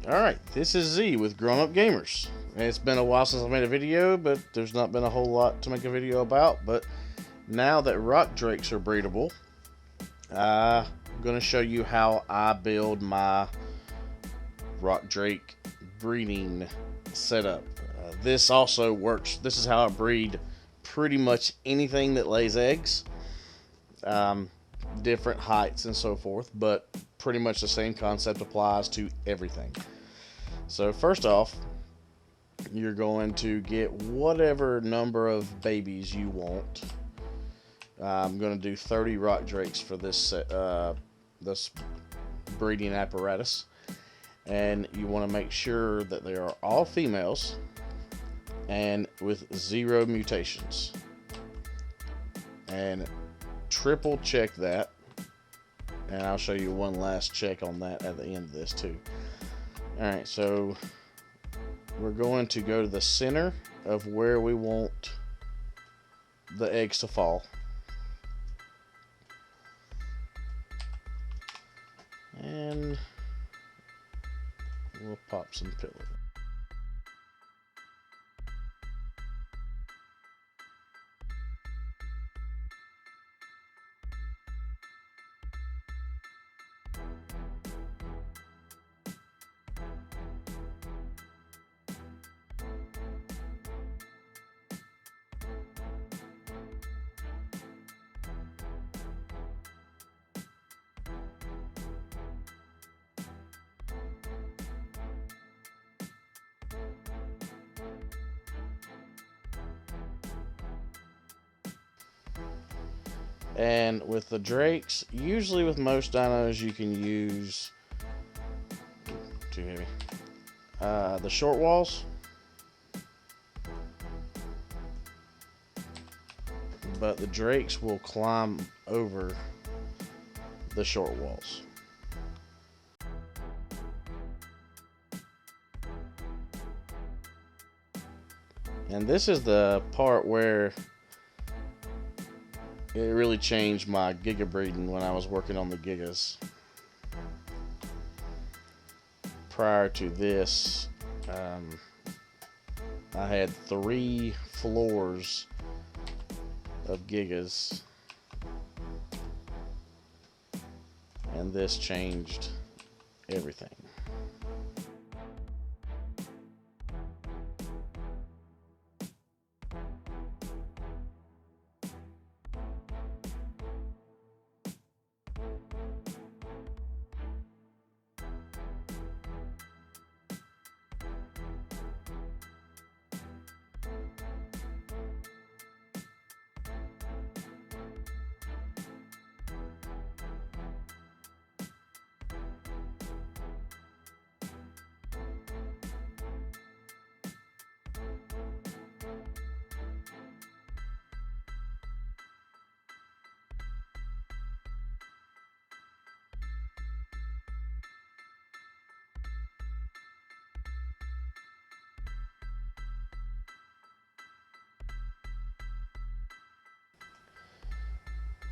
Alright, this is Z with Grown Up Gamers. It's been a while since I made a video, but there's not been a whole lot to make a video about. But now that rock drakes are breedable, I'm going to show you how I build my rock drake breeding setup. This also works. This is how I breed pretty much anything that lays eggs. Different heights and so forth, but pretty much the same concept applies to everything. So first off, you're going to get whatever number of babies you want. I'm going to do 30 rock drakes for this this breeding apparatus, and you want to make sure that they are all females and with 0 mutations, and triple check that, and I'll show you one last check on that at the end of this too. Alright, so we're going to go to the center of where we want the eggs to fall, and we'll pop some pillars. And with the drakes, usually with most dinos, you can use too heavy. The short walls, but the drakes will climb over the short walls. And this is the part where it really changed my Giga breeding when I was working on the Gigas. Prior to this, I had 3 floors of Gigas, and this changed everything.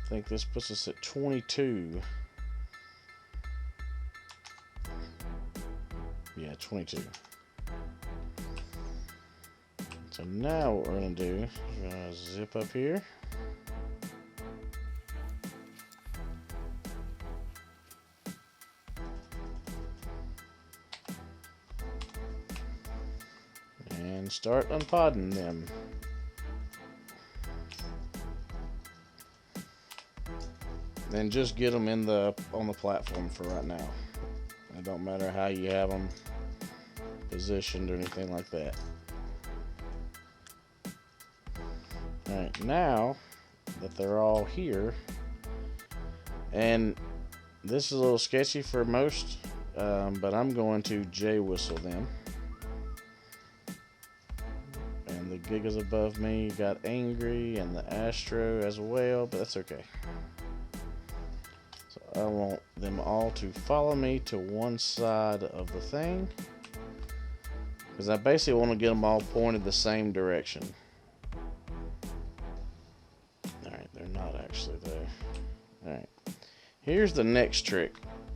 I think this puts us at 22. Yeah, 22. So now what we're going to do is we're going to zip up here. And start unpodding them. And just get them on the platform for right now. It don't matter how you have them positioned or anything like that. Alright, now that they're all here, and this is a little sketchy for most, but I'm going to J whistle them. And the Gigas above me got angry, and the Astro as well, but that's okay. I want them all to follow me to one side of the thing, because I basically want to get them all pointed the same direction. Alright, they're not actually there. Alright, here's the next trick.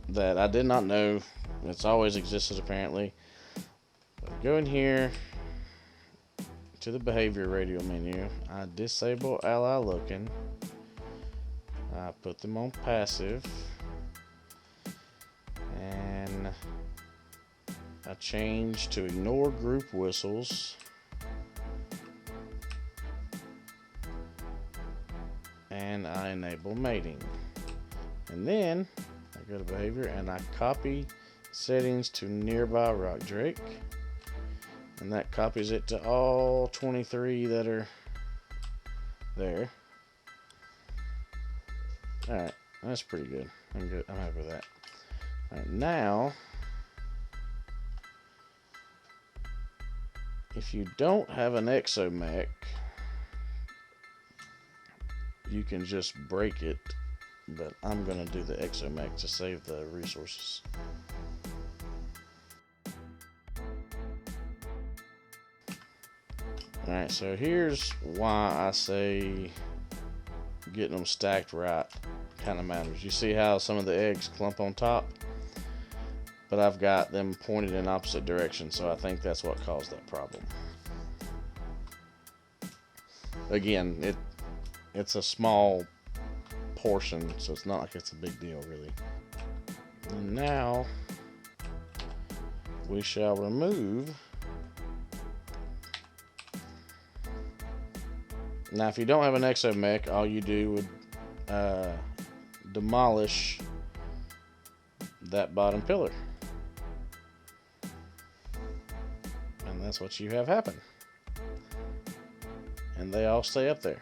that I did not know. It's always existed apparently. But go in here to the behavior radio menu. I disable ally looking. I put them on passive. And I change to ignore group whistles. And I enable mating. And then I go to behavior and I copy settings to nearby rock drake. And that copies it to all 23 that are there. Alright, that's pretty good. I'm good. I'm happy with that. Alright, now if you don't have an exomech, you can just break it, but I'm gonna do the exomech to save the resources. Alright, so here's why I say getting them stacked right kind of matters. You see how some of the eggs clump on top? But I've got them pointed in opposite directions, so I think that's what caused that problem. Again, it's a small portion, so it's not like it's a big deal, really. And now we shall remove. Now, if you don't have an exomech, all you do would demolish that bottom pillar. And that's what you have happen. And they all stay up there.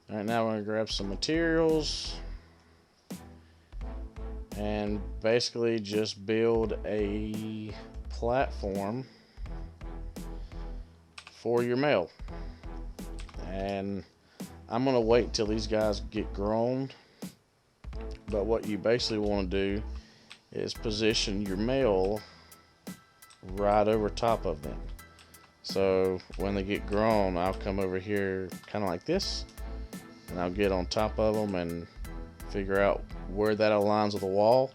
Alright, now we're going to grab some materials and basically just build a platform for your male. And I'm going to wait till these guys get grown. But what you basically want to do is position your male right over top of them. So when they get grown, I'll come over here kind of like this. And I'll get on top of them and figure out where that aligns with the wall.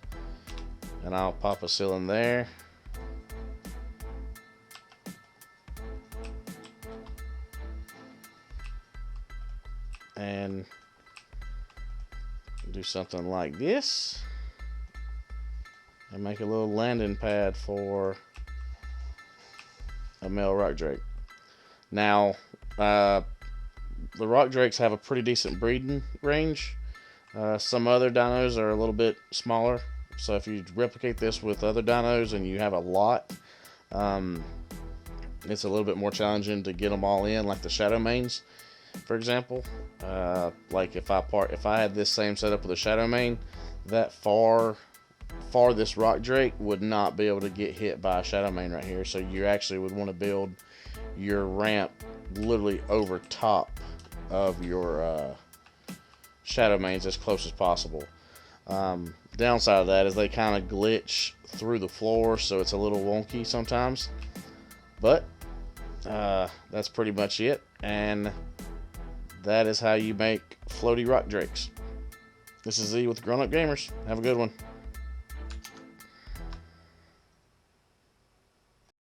And I'll pop a seal in there. And do something like this. And make a little landing pad for a male rock drake. Now, the rock drakes have a pretty decent breeding range. Some other dinos are a little bit smaller. So if you replicate this with other dinos and you have a lot, it's a little bit more challenging to get them all in, like the Shadowmanes, for example. Like if I had this same setup with a Shadowmane, that farthest rock drake would not be able to get hit by a Shadowmane right here. So you actually would want to build your ramp literally over top of your Shadowmanes as close as possible. Downside of that is they kind of glitch through the floor, so it's a little wonky sometimes. But that's pretty much it, and that is how you make floaty rock drakes. This is Z with Grown Up Gamers. Have a good one.